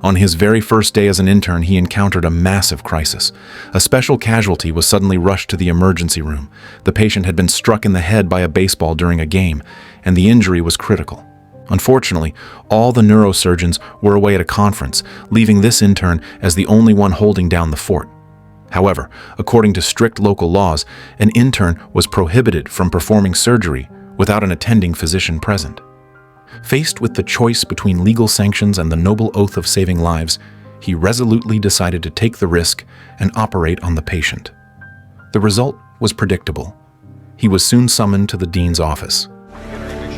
On his very first day as an intern, he encountered a massive crisis. A special casualty was suddenly rushed to the emergency room. The patient had been struck in the head by a baseball during a game, and the injury was critical. Unfortunately, all the neurosurgeons were away at a conference, leaving this intern as the only one holding down the fort. However, according to strict local laws, an intern was prohibited from performing surgery without an attending physician present. Faced with the choice between legal sanctions and the noble oath of saving lives, he resolutely decided to take the risk and operate on the patient. The result was predictable. He was soon summoned to the dean's office.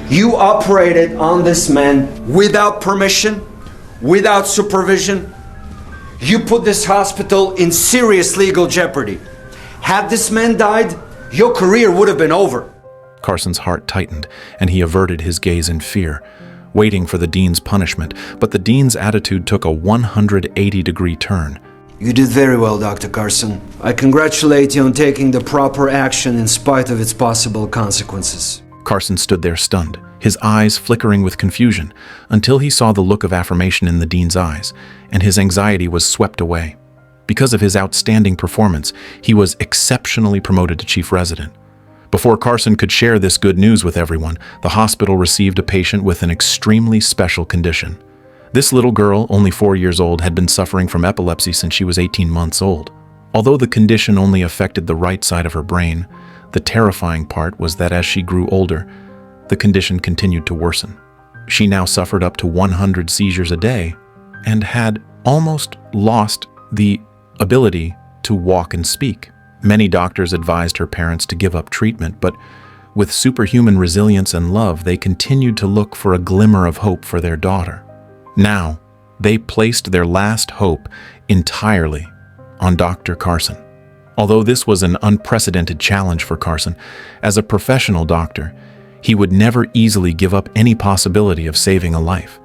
You operated on this man without permission, without supervision. You put this hospital in serious legal jeopardy. Had this man died, your career would have been over. Carson's heart tightened, and he averted his gaze in fear, waiting for the dean's punishment, but the dean's attitude took a 180-degree turn. You did very well, Dr. Carson. I congratulate you on taking the proper action in spite of its possible consequences. Carson stood there stunned, his eyes flickering with confusion, until he saw the look of affirmation in the dean's eyes, and his anxiety was swept away. Because of his outstanding performance, he was exceptionally promoted to chief resident. Before Carson could share this good news with everyone, the hospital received a patient with an extremely special condition. This little girl, only 4 years old, had been suffering from epilepsy since she was 18 months old. Although the condition only affected the right side of her brain, the terrifying part was that as she grew older, the condition continued to worsen. She now suffered up to 100 seizures a day and had almost lost the ability to walk and speak. Many doctors advised her parents to give up treatment, but with superhuman resilience and love, they continued to look for a glimmer of hope for their daughter. Now, they placed their last hope entirely on Dr. Carson. Although this was an unprecedented challenge for Carson, as a professional doctor, he would never easily give up any possibility of saving a life.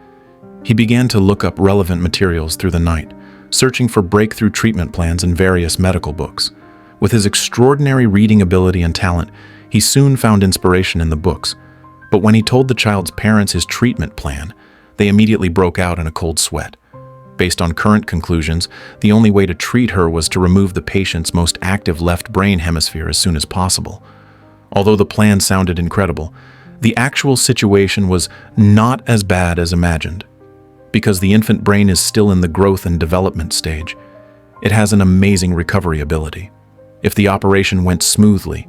He began to look up relevant materials through the night, searching for breakthrough treatment plans in various medical books. With his extraordinary reading ability and talent, he soon found inspiration in the books. But when he told the child's parents his treatment plan, they immediately broke out in a cold sweat. Based on current conclusions, the only way to treat her was to remove the patient's most active left brain hemisphere as soon as possible. Although the plan sounded incredible, the actual situation was not as bad as imagined. Because the infant brain is still in the growth and development stage, it has an amazing recovery ability. If the operation went smoothly,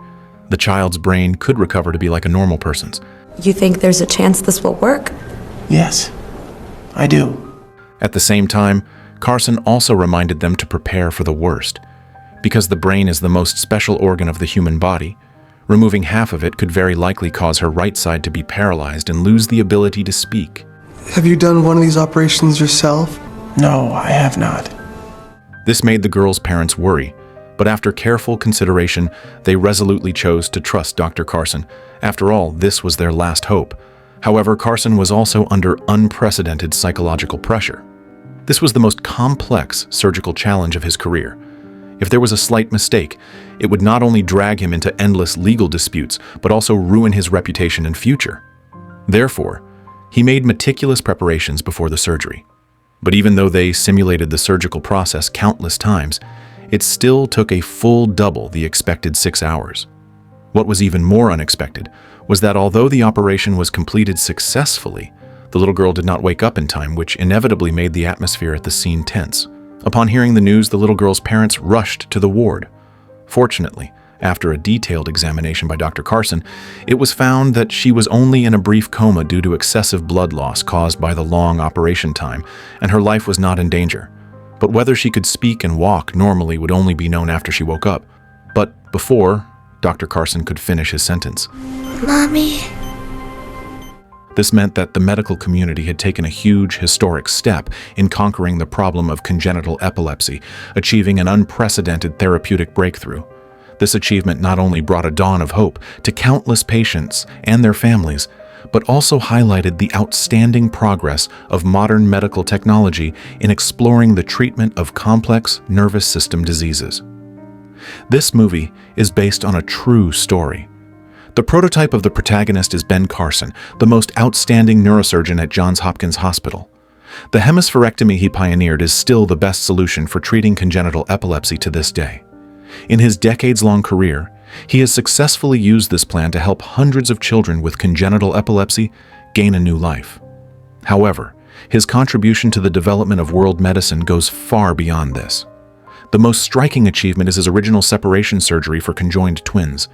the child's brain could recover to be like a normal person's. You think there's a chance this will work? Yes, I do. At the same time, Carson also reminded them to prepare for the worst. Because the brain is the most special organ of the human body, removing half of it could very likely cause her right side to be paralyzed and lose the ability to speak. Have you done one of these operations yourself? No, I have not. This made the girl's parents worry, but after careful consideration, they resolutely chose to trust Dr. Carson. After all, this was their last hope. However, Carson was also under unprecedented psychological pressure. This was the most complex surgical challenge of his career. If there was a slight mistake, it would not only drag him into endless legal disputes, but also ruin his reputation and future. Therefore, he made meticulous preparations before the surgery. But even though they simulated the surgical process countless times, it still took a full double the expected 6 hours. What was even more unexpected was that although the operation was completed successfully, the little girl did not wake up in time, which inevitably made the atmosphere at the scene tense. Upon hearing the news, the little girl's parents rushed to the ward. Fortunately, after a detailed examination by Dr. Carson, it was found that she was only in a brief coma due to excessive blood loss caused by the long operation time, and her life was not in danger. But whether she could speak and walk normally would only be known after she woke up. But before Dr. Carson could finish his sentence. Mommy. This meant that the medical community had taken a huge historic step in conquering the problem of congenital epilepsy, achieving an unprecedented therapeutic breakthrough. This achievement not only brought a dawn of hope to countless patients and their families, but also highlighted the outstanding progress of modern medical technology in exploring the treatment of complex nervous system diseases. This movie is based on a true story. The prototype of the protagonist is Ben Carson, the most outstanding neurosurgeon at Johns Hopkins Hospital. The hemispherectomy he pioneered is still the best solution for treating congenital epilepsy to this day. In his decades-long career, he has successfully used this plan to help hundreds of children with congenital epilepsy gain a new life. However, his contribution to the development of world medicine goes far beyond this. The most striking achievement is his original separation surgery for conjoined twins,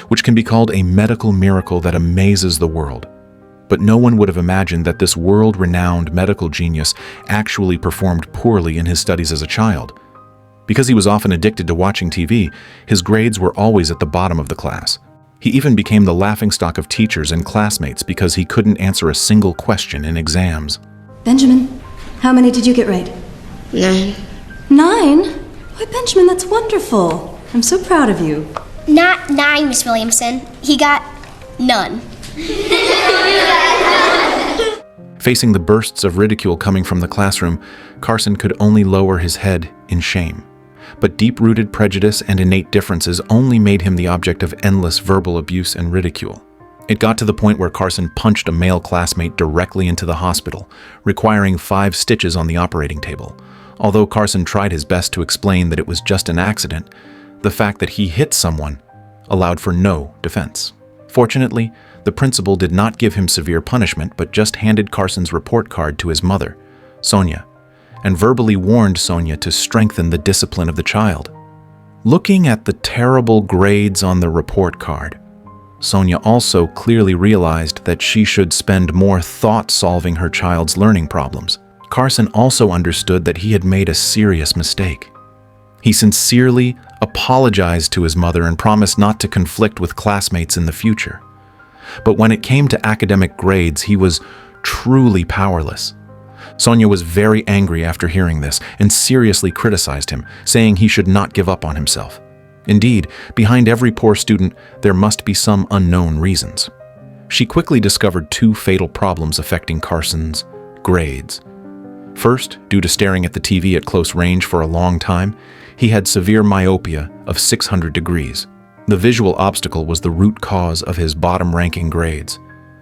which can be called a medical miracle that amazes the world. But no one would have imagined that this world-renowned medical genius actually performed poorly in his studies as a child. Because he was often addicted to watching TV, his grades were always at the bottom of the class. He even became the laughingstock of teachers and classmates because he couldn't answer a single question in exams. Benjamin, how many did you get right? 9. 9? Why, Benjamin, that's wonderful. I'm so proud of you. Not 9, Miss Williamson. He got none. Facing the bursts of ridicule coming from the classroom, Carson could only lower his head in shame. But deep-rooted prejudice and innate differences only made him the object of endless verbal abuse and ridicule. It got to the point where Carson punched a male classmate directly into the hospital, requiring 5 stitches on the operating table. Although Carson tried his best to explain that it was just an accident, the fact that he hit someone allowed for no defense. Fortunately, the principal did not give him severe punishment but just handed Carson's report card to his mother, Sonya, and verbally warned Sonya to strengthen the discipline of the child. Looking at the terrible grades on the report card, Sonya also clearly realized that she should spend more thought solving her child's learning problems. Carson also understood that he had made a serious mistake. He sincerely apologized to his mother and promised not to conflict with classmates in the future. But when it came to academic grades, he was truly powerless. Sonya was very angry after hearing this and seriously criticized him, saying he should not give up on himself. Indeed, behind every poor student, there must be some unknown reasons. She quickly discovered 2 fatal problems affecting Carson's grades. First, due to staring at the TV at close range for a long time, he had severe myopia of 600 degrees. The visual obstacle was the root cause of his bottom-ranking grades.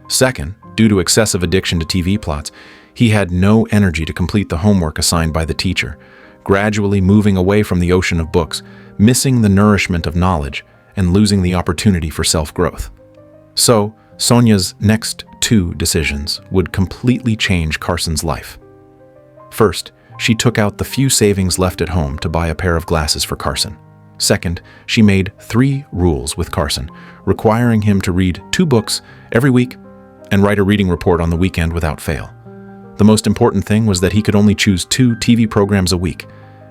Second, due to excessive addiction to TV plots, he had no energy to complete the homework assigned by the teacher, gradually moving away from the ocean of books, missing the nourishment of knowledge, and losing the opportunity for self-growth. So, Sonya's next 2 decisions would completely change Carson's life. First, she took out the few savings left at home to buy a pair of glasses for Carson. Second, she made 3 rules with Carson, requiring him to read 2 books every week and write a reading report on the weekend without fail. The most important thing was that he could only choose 2 TV programs a week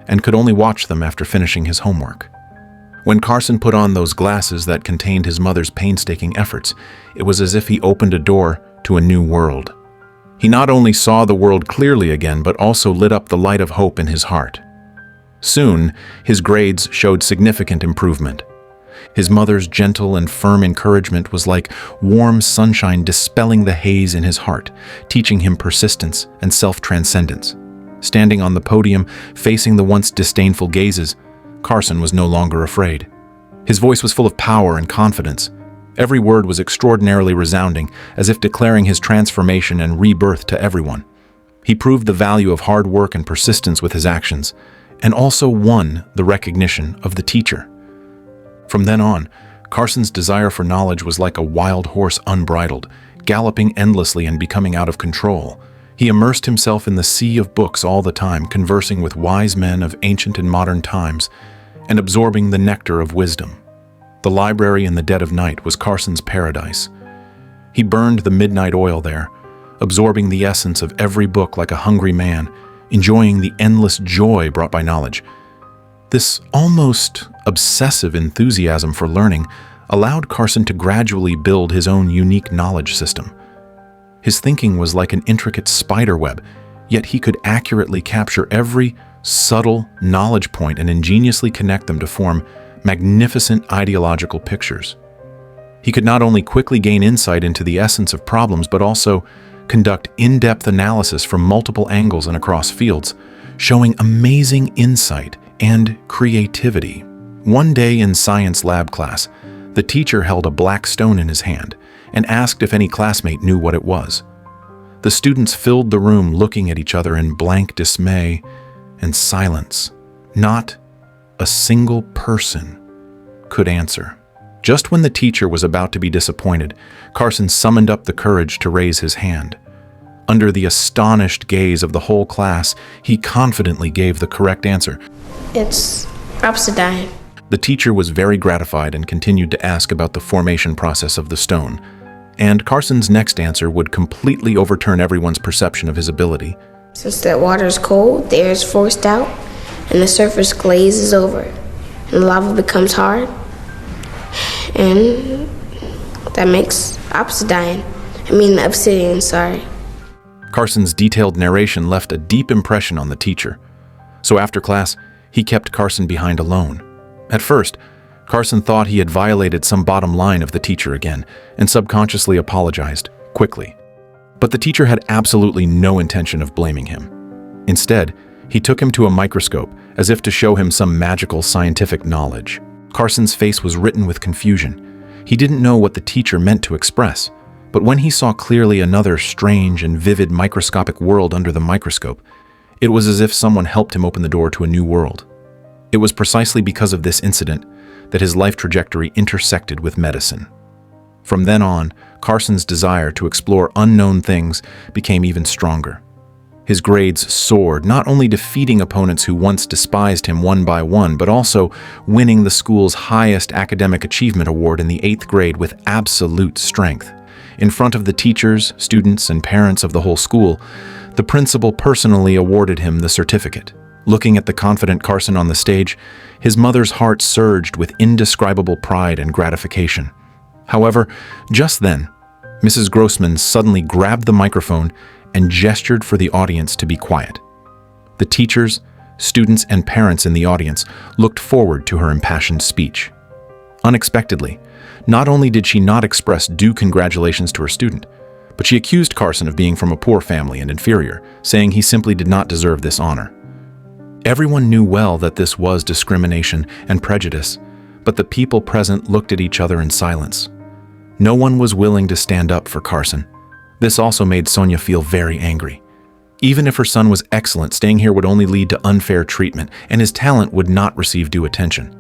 and could only watch them after finishing his homework. When Carson put on those glasses that contained his mother's painstaking efforts, it was as if he opened a door to a new world. He not only saw the world clearly again, but also lit up the light of hope in his heart. Soon, his grades showed significant improvement. His mother's gentle and firm encouragement was like warm sunshine dispelling the haze in his heart, teaching him persistence and self-transcendence. Standing on the podium, facing the once disdainful gazes, Carson was no longer afraid. His voice was full of power and confidence. Every word was extraordinarily resounding, as if declaring his transformation and rebirth to everyone. He proved the value of hard work and persistence with his actions, and also won the recognition of the teacher. From then on, Carson's desire for knowledge was like a wild horse unbridled, galloping endlessly and becoming out of control. He immersed himself in the sea of books all the time, conversing with wise men of ancient and modern times, and absorbing the nectar of wisdom. The library in the dead of night was Carson's paradise. He burned the midnight oil there, absorbing the essence of every book like a hungry man, enjoying the endless joy brought by knowledge. This almost obsessive enthusiasm for learning allowed Carson to gradually build his own unique knowledge system. His thinking was like an intricate spider web, yet he could accurately capture every subtle knowledge point and ingeniously connect them to form magnificent ideological pictures. He could not only quickly gain insight into the essence of problems, but also conduct in-depth analysis from multiple angles and across fields, showing amazing insight and creativity. One day in science lab class, the teacher held a black stone in his hand and asked if any classmate knew what it was. The students filled the room looking at each other in blank dismay and silence. Not a single person could answer. Just when the teacher was about to be disappointed, Carson summoned up the courage to raise his hand. Under the astonished gaze of the whole class, he confidently gave the correct answer. It's obsidian. The teacher was very gratified and continued to ask about the formation process of the stone. And Carson's next answer would completely overturn everyone's perception of his ability. Since the water is cold, the air is forced out, and the surface glazes over, and the lava becomes hard, and that makes obsidian. Sorry. Carson's detailed narration left a deep impression on the teacher. So after class, he kept Carson behind alone. At first, Carson thought he had violated some bottom line of the teacher again and subconsciously apologized quickly. But the teacher had absolutely no intention of blaming him. Instead, he took him to a microscope as if to show him some magical scientific knowledge. Carson's face was written with confusion. He didn't know what the teacher meant to express, but when he saw clearly another strange and vivid microscopic world under the microscope, it was as if someone helped him open the door to a new world. It was precisely because of this incident that his life trajectory intersected with medicine. From then on, Carson's desire to explore unknown things became even stronger. His grades soared, not only defeating opponents who once despised him one by one, but also winning the school's highest academic achievement award in the 8th grade with absolute strength. In front of the teachers, students, and parents of the whole school, the principal personally awarded him the certificate. Looking at the confident Carson on the stage, his mother's heart surged with indescribable pride and gratification. However, just then, Mrs. Grossman suddenly grabbed the microphone and gestured for the audience to be quiet. The teachers, students, and parents in the audience looked forward to her impassioned speech. Unexpectedly, not only did she not express due congratulations to her student, but she accused Carson of being from a poor family and inferior, saying he simply did not deserve this honor. Everyone knew well that this was discrimination and prejudice, but the people present looked at each other in silence. No one was willing to stand up for Carson. This also made Sonya feel very angry. Even if her son was excellent, staying here would only lead to unfair treatment, and his talent would not receive due attention.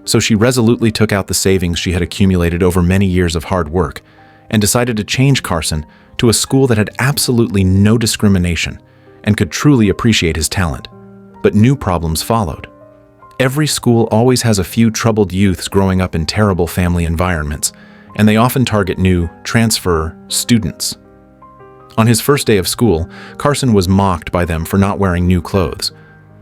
So she resolutely took out the savings she had accumulated over many years of hard work and decided to change Carson to a school that had absolutely no discrimination and could truly appreciate his talent. But new problems followed. Every school always has a few troubled youths growing up in terrible family environments, and they often target new transfer students. On his first day of school, Carson was mocked by them for not wearing new clothes.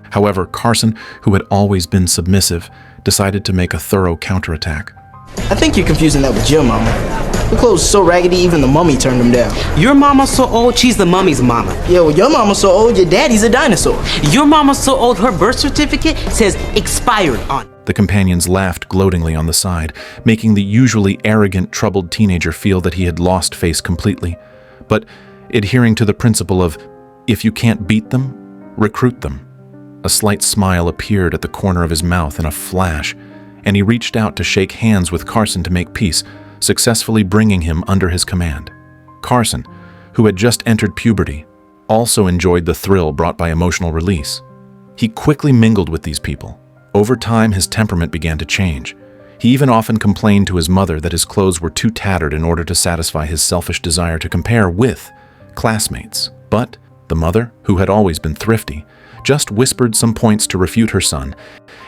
However, Carson, who had always been submissive, decided to make a thorough counterattack. I think you're confusing that with your mama. Her clothes so raggedy even the mummy turned them down. Your mama's so old, she's the mummy's mama. Yeah, well, your mama's so old, your daddy's a dinosaur. Your mama's so old, her birth certificate says expired on it. The companions laughed gloatingly on the side, making the usually arrogant, troubled teenager feel that he had lost face completely. But adhering to the principle of, if you can't beat them, recruit them. A slight smile appeared at the corner of his mouth in a flash, and he reached out to shake hands with Carson to make peace, successfully bringing him under his command. Carson, who had just entered puberty, also enjoyed the thrill brought by emotional release. He quickly mingled with these people. Over time, his temperament began to change. He even often complained to his mother that his clothes were too tattered in order to satisfy his selfish desire to compare with classmates. But the mother, who had always been thrifty, just whispered some points to refute her son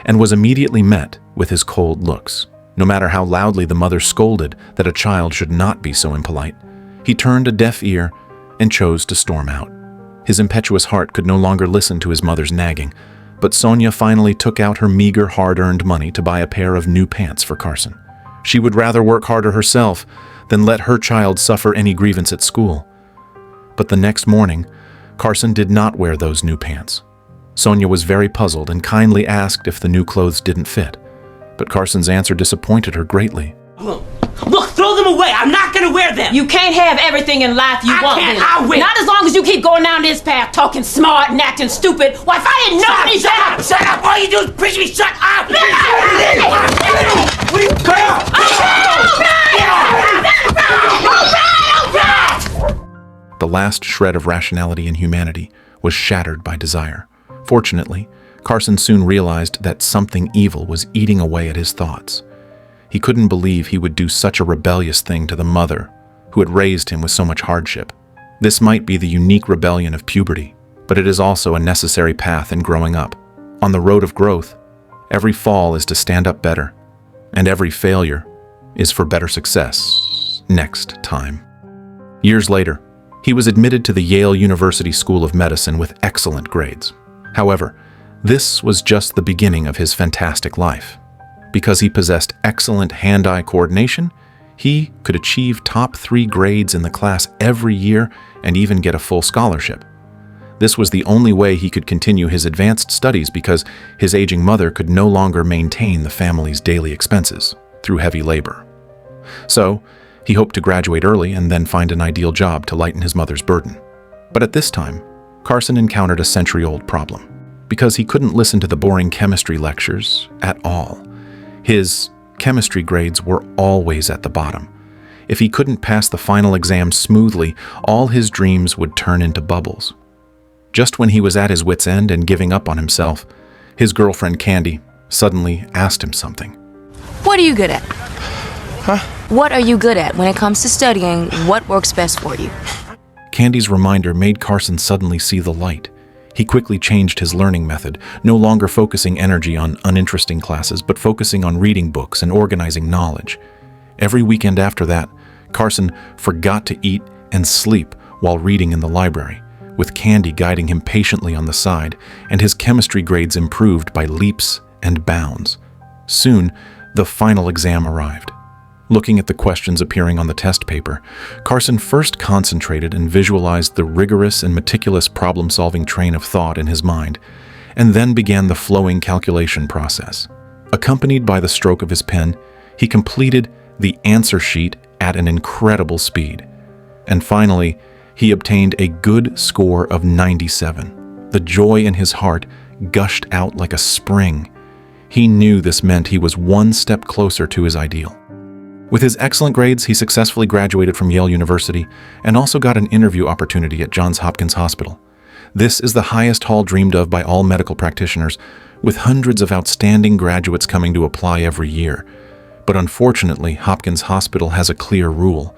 and was immediately met with his cold looks. No matter how loudly the mother scolded that a child should not be so impolite, he turned a deaf ear and chose to storm out. His impetuous heart could no longer listen to his mother's nagging, but Sonya finally took out her meager, hard-earned money to buy a pair of new pants for Carson. She would rather work harder herself than let her child suffer any grievance at school. But the next morning, Carson did not wear those new pants. Sonya was very puzzled and kindly asked if the new clothes didn't fit. But Carson's answer disappointed her greatly. Look, throw them away. I'm not gonna wear them. You can't have everything in life you want. I win. Not as long as you keep going down this path, talking smart and acting stupid. Why, if I didn't know any better. Shut up! All you do is preach me. Shut up! What are you doing? The last shred of rationality in humanity was shattered by desire. Fortunately, Carson soon realized that something evil was eating away at his thoughts. He couldn't believe he would do such a rebellious thing to the mother who had raised him with so much hardship. This might be the unique rebellion of puberty, but it is also a necessary path in growing up. On the road of growth, every fall is to stand up better, and every failure is for better success next time. Years later, he was admitted to the Yale University School of Medicine with excellent grades. However, this was just the beginning of his fantastic life. Because he possessed excellent hand-eye coordination, he could achieve top 3 grades in the class every year and even get a full scholarship. This was the only way he could continue his advanced studies because his aging mother could no longer maintain the family's daily expenses through heavy labor. So, he hoped to graduate early and then find an ideal job to lighten his mother's burden. But at this time, Carson encountered a century-old problem. Because he couldn't listen to the boring chemistry lectures at all. His chemistry grades were always at the bottom. If he couldn't pass the final exam smoothly, all his dreams would turn into bubbles. Just when he was at his wit's end and giving up on himself, his girlfriend Candy suddenly asked him something. What are you good at? Huh? What are you good at when it comes to studying? What works best for you? Candy's reminder made Carson suddenly see the light. He quickly changed his learning method, no longer focusing energy on uninteresting classes, but focusing on reading books and organizing knowledge. Every weekend after that, Carson forgot to eat and sleep while reading in the library, with Candy guiding him patiently on the side, and his chemistry grades improved by leaps and bounds. Soon, the final exam arrived. Looking at the questions appearing on the test paper, Carson first concentrated and visualized the rigorous and meticulous problem-solving train of thought in his mind, and then began the flowing calculation process. Accompanied by the stroke of his pen, he completed the answer sheet at an incredible speed. And finally, he obtained a good score of 97. The joy in his heart gushed out like a spring. He knew this meant he was one step closer to his ideal. With his excellent grades, he successfully graduated from Yale University and also got an interview opportunity at Johns Hopkins Hospital. This is the highest haul dreamed of by all medical practitioners, with hundreds of outstanding graduates coming to apply every year. But unfortunately, Hopkins Hospital has a clear rule.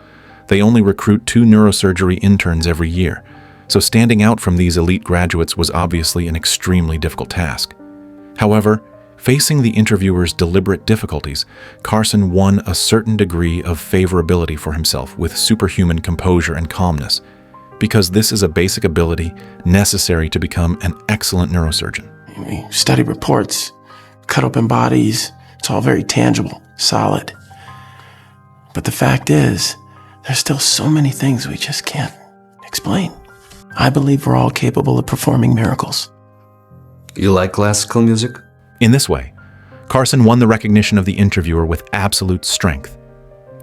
They only recruit 2 neurosurgery interns every year, so standing out from these elite graduates was obviously an extremely difficult task. However, facing the interviewer's deliberate difficulties, Carson won a certain degree of favorability for himself with superhuman composure and calmness, because this is a basic ability necessary to become an excellent neurosurgeon. We study reports, cut open bodies, it's all very tangible, solid. But the fact is, there's still so many things we just can't explain. I believe we're all capable of performing miracles. You like classical music? In this way, Carson won the recognition of the interviewer with absolute strength.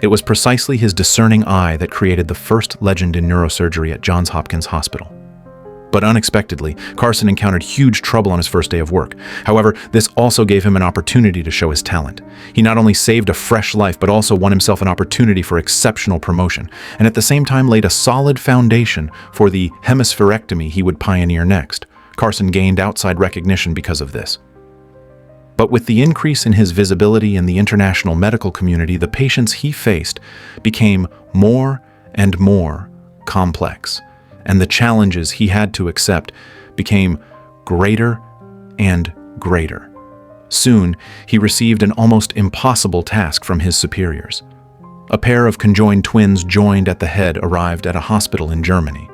It was precisely his discerning eye that created the first legend in neurosurgery at Johns Hopkins Hospital. But unexpectedly, Carson encountered huge trouble on his first day of work. However, this also gave him an opportunity to show his talent. He not only saved a fresh life, but also won himself an opportunity for exceptional promotion, and at the same time laid a solid foundation for the hemispherectomy he would pioneer next. Carson gained outside recognition because of this. But with the increase in his visibility in the international medical community, the patients he faced became more and more complex, and the challenges he had to accept became greater and greater. Soon, he received an almost impossible task from his superiors. A pair of conjoined twins joined at the head arrived at a hospital in Germany.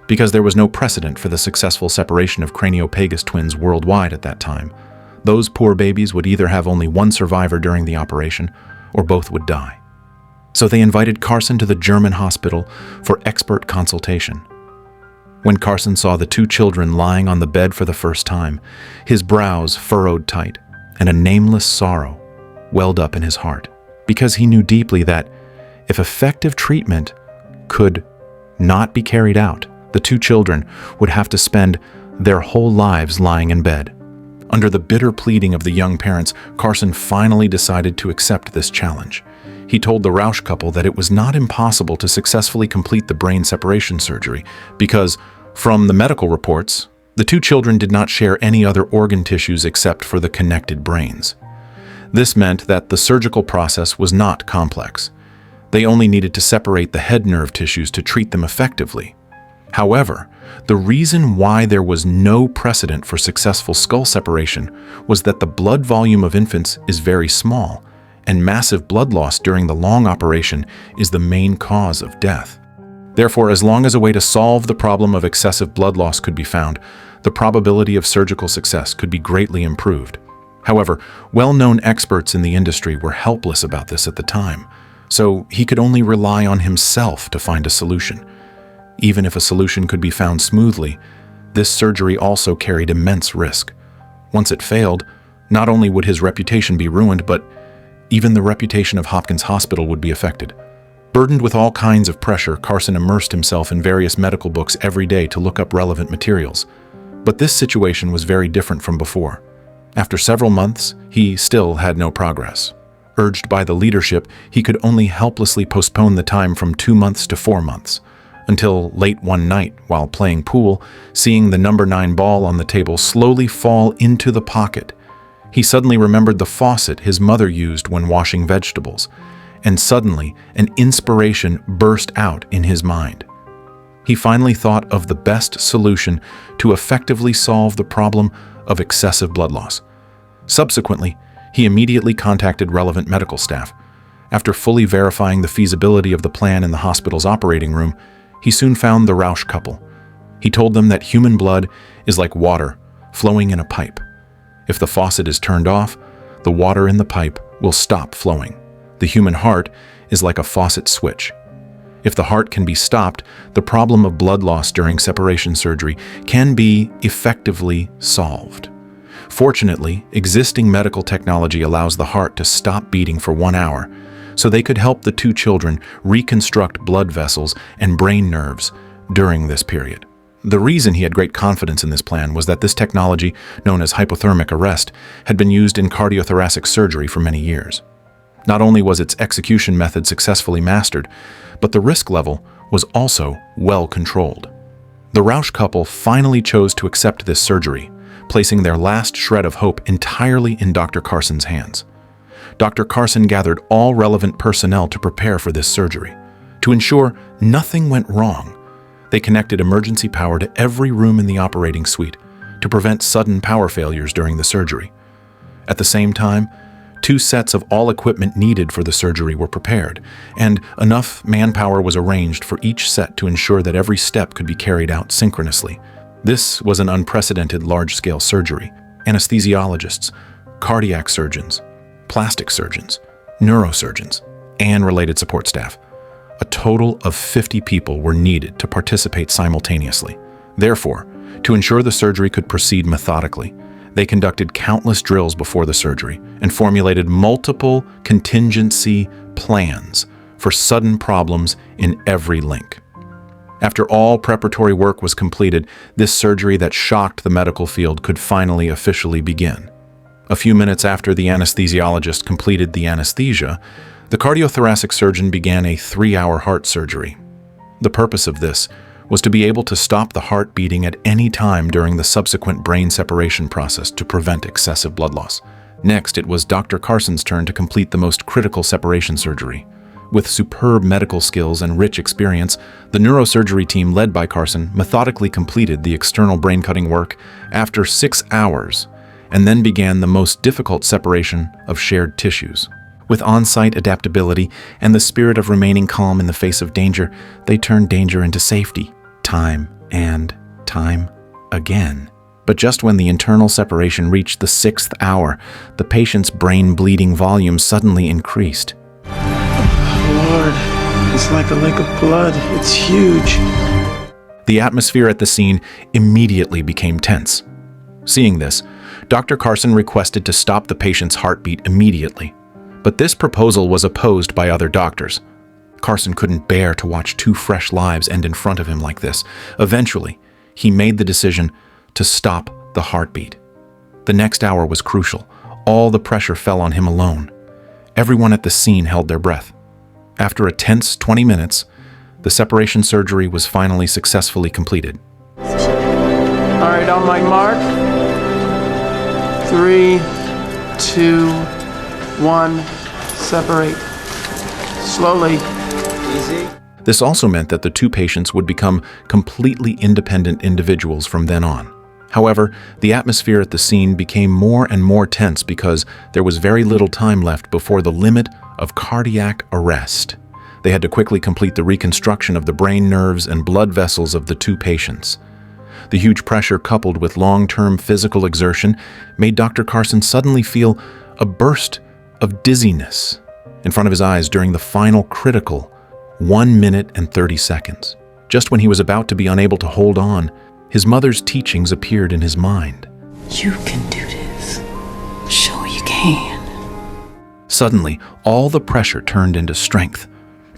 Because there was no precedent for the successful separation of craniopagus twins worldwide at that time, those poor babies would either have only one survivor during the operation, or both would die. So they invited Carson to the German hospital for expert consultation. When Carson saw the 2 children lying on the bed for the first time, his brows furrowed tight, and a nameless sorrow welled up in his heart, because he knew deeply that if effective treatment could not be carried out, the 2 children would have to spend their whole lives lying in bed. Under the bitter pleading of the young parents, Carson finally decided to accept this challenge. he told the Rausch couple that it was not impossible to successfully complete the brain separation surgery because, from the medical reports, the two children did not share any other organ tissues except for the connected brains. This meant that the surgical process was not complex. They only needed to separate the head nerve tissues to treat them effectively. However, the reason why there was no precedent for successful skull separation was that the blood volume of infants is very small, and massive blood loss during the long operation is the main cause of death. Therefore, as long as a way to solve the problem of excessive blood loss could be found, the probability of surgical success could be greatly improved. However, well-known experts in the industry were helpless about this at the time, so he could only rely on himself to find a solution. Even if a solution could be found smoothly, this surgery also carried immense risk. Once it failed, not only would his reputation be ruined, but even the reputation of Hopkins Hospital would be affected. Burdened with all kinds of pressure, Carson immersed himself in various medical books every day to look up relevant materials. But this situation was very different from before. After several months, he still had no progress. Urged by the leadership, he could only helplessly postpone the time from 2 months to 4 months, until late one night, while playing pool, seeing the number 9 ball on the table slowly fall into the pocket. He suddenly remembered the faucet his mother used when washing vegetables, and suddenly an inspiration burst out in his mind. He finally thought of the best solution to effectively solve the problem of excessive blood loss. Subsequently, he immediately contacted relevant medical staff. After fully verifying the feasibility of the plan in the hospital's operating room, he soon found the Rausch couple. He told them that human blood is like water flowing in a pipe. If the faucet is turned off, the water in the pipe will stop flowing. The human heart is like a faucet switch. If the heart can be stopped, the problem of blood loss during separation surgery can be effectively solved. Fortunately, existing medical technology allows the heart to stop beating for 1 hour, so they could help the two children reconstruct blood vessels and brain nerves during this period. The reason he had great confidence in this plan was that this technology, known as hypothermic arrest, had been used in cardiothoracic surgery for many years. Not only was its execution method successfully mastered, but the risk level was also well controlled. The Rausch couple finally chose to accept this surgery, placing their last shred of hope entirely in Dr. Carson's hands. Dr. Carson gathered all relevant personnel to prepare for this surgery. To ensure nothing went wrong, they connected emergency power to every room in the operating suite to prevent sudden power failures during the surgery. At the same time, 2 sets of all equipment needed for the surgery were prepared, and enough manpower was arranged for each set to ensure that every step could be carried out synchronously. This was an unprecedented large-scale surgery. Anesthesiologists, cardiac surgeons, plastic surgeons, neurosurgeons, and related support staff. A total of 50 people were needed to participate simultaneously. Therefore, to ensure the surgery could proceed methodically, they conducted countless drills before the surgery and formulated multiple contingency plans for sudden problems in every link. After all preparatory work was completed, this surgery that shocked the medical field could finally officially begin. A few minutes after the anesthesiologist completed the anesthesia, the cardiothoracic surgeon began a 3-hour heart surgery. The purpose of this was to be able to stop the heart beating at any time during the subsequent brain separation process to prevent excessive blood loss. Next, it was Dr. Carson's turn to complete the most critical separation surgery. With superb medical skills and rich experience, the neurosurgery team led by Carson methodically completed the external brain-cutting work after 6 hours, and then began the most difficult separation of shared tissues. With on-site adaptability and the spirit of remaining calm in the face of danger, they turned danger into safety, time and time again. But just when the internal separation reached the 6th hour, the patient's brain bleeding volume suddenly increased. Lord, it's like a lake of blood. It's huge. The atmosphere at the scene immediately became tense. Seeing this, Dr. Carson requested to stop the patient's heartbeat immediately. But this proposal was opposed by other doctors. Carson couldn't bear to watch 2 fresh lives end in front of him like this. Eventually, he made the decision to stop the heartbeat. The next hour was crucial. All the pressure fell on him alone. Everyone at the scene held their breath. After a tense 20 minutes, the separation surgery was finally successfully completed. All right, on my mark. 3, 2, 1. Separate. Slowly. Easy. This also meant that the two patients would become completely independent individuals from then on. However, the atmosphere at the scene became more and more tense because there was very little time left before the limit of cardiac arrest. They had to quickly complete the reconstruction of the brain nerves and blood vessels of the two patients. The huge pressure coupled with long-term physical exertion made Dr. Carson suddenly feel a burst of dizziness in front of his eyes during the final critical 1 minute and 30 seconds. Just when he was about to be unable to hold on, his mother's teachings appeared in his mind. You can do this. Sure you can. Suddenly, all the pressure turned into strength.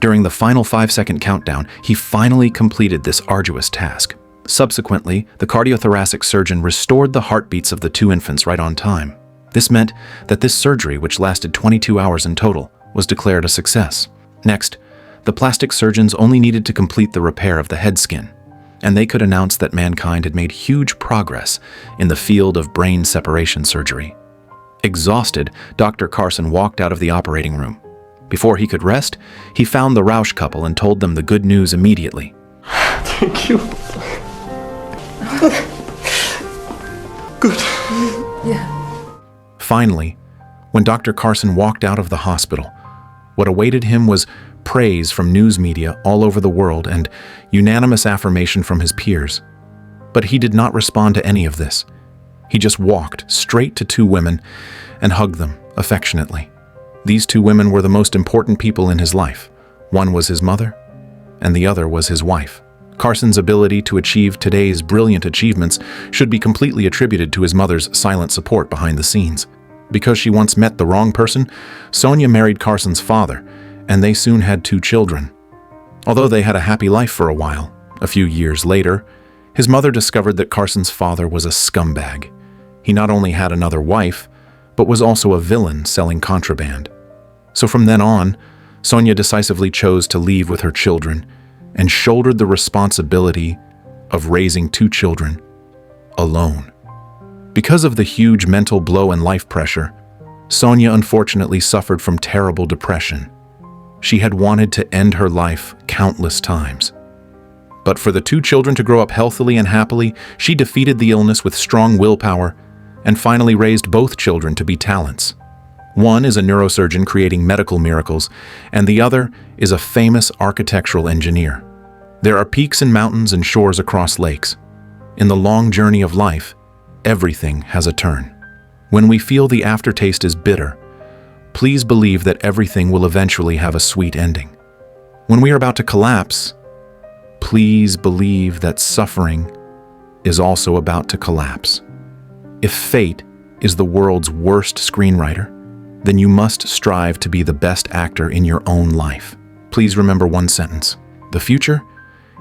During the final 5-second countdown, he finally completed this arduous task. Subsequently, the cardiothoracic surgeon restored the heartbeats of the two infants right on time. This meant that this surgery, which lasted 22 hours in total, was declared a success. Next, the plastic surgeons only needed to complete the repair of the head skin, and they could announce that mankind had made huge progress in the field of brain separation surgery. Exhausted, Dr. Carson walked out of the operating room. Before he could rest, he found the Rausch couple and told them the good news immediately. Thank you. Good. Finally, when Dr. Carson walked out of the hospital, what awaited him was praise from news media all over the world and unanimous affirmation from his peers. But he did not respond to any of this. He just walked straight to two women and hugged them affectionately. These two women were the most important people in his life. One was his mother, and the other was his wife. Carson's ability to achieve today's brilliant achievements should be completely attributed to his mother's silent support behind the scenes. Because she once met the wrong person, Sonya married Carson's father, and they soon had 2 children. Although they had a happy life for a while, a few years later, his mother discovered that Carson's father was a scumbag. He not only had another wife, but was also a villain selling contraband. So from then on, Sonya decisively chose to leave with her children and shouldered the responsibility of raising 2 children alone. Because of the huge mental blow and life pressure, Sonya unfortunately suffered from terrible depression. She had wanted to end her life countless times. But for the 2 children to grow up healthily and happily, she defeated the illness with strong willpower and finally raised both children to be talents. One is a neurosurgeon creating medical miracles, and the other is a famous architectural engineer. There are peaks and mountains and shores across lakes. In the long journey of life, everything has a turn. When we feel the aftertaste is bitter, please believe that everything will eventually have a sweet ending. When we are about to collapse, please believe that suffering is also about to collapse. If fate is the world's worst screenwriter, then you must strive to be the best actor in your own life. Please remember one sentence. The future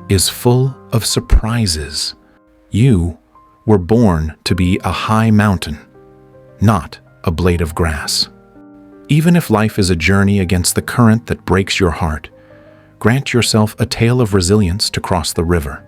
is full of surprises. You were born to be a high mountain, not a blade of grass. Even if life is a journey against the current that breaks your heart, grant yourself a tale of resilience to cross the river.